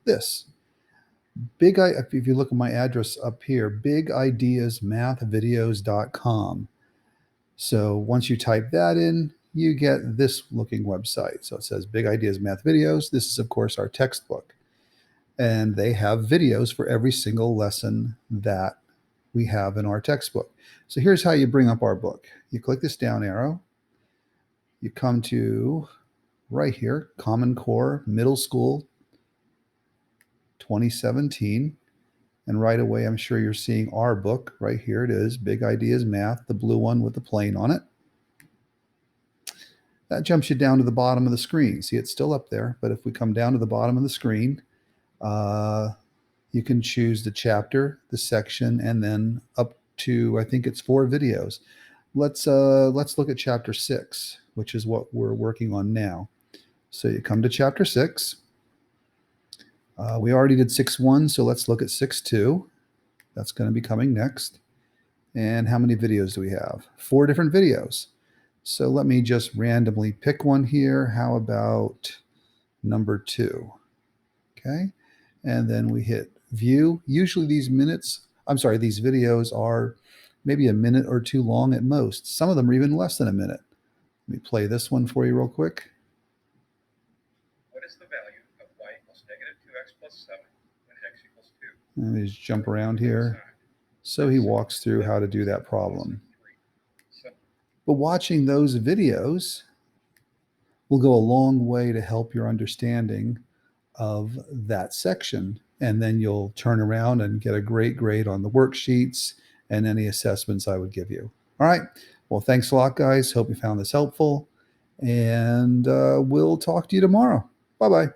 this. If you look at my address up here, bigideasmathvideos.com. So once you type that in, you get this looking website. So it says Big Ideas Math Videos. This is, of course, our textbook. And they have videos for every single lesson that we have in our textbook. So here's how you bring up our book. You click this down arrow. You come to right here, Common Core Middle School 2017. And right away, I'm sure you're seeing our book. Right here it is, Big Ideas Math, the blue one with the plane on it. That jumps you down to the bottom of the screen. See, it's still up there, but if we come down to the bottom of the screen, you can choose the chapter, the section, and then up to, I think it's 4 videos. Let's look at chapter 6, which is what we're working on now. So you come to chapter 6. We already did 6.1, so let's look at 6.2. That's going to be coming next. And how many videos do we have? 4 different videos. So let me just randomly pick one here. How about number 2? Okay. And then we hit view. Usually these videos are maybe a minute or 2 long at most. Some of them are even less than a minute. Let me play this one for you real quick. What is the value of y equals negative 2x plus 7 when x equals 2? Let me just jump around here. So he walks through how to do that problem. But watching those videos will go a long way to help your understanding of that section. And then you'll turn around and get a great grade on the worksheets and any assessments I would give you. All right. Well, thanks a lot, guys. Hope you found this helpful. And we'll talk to you tomorrow. Bye-bye.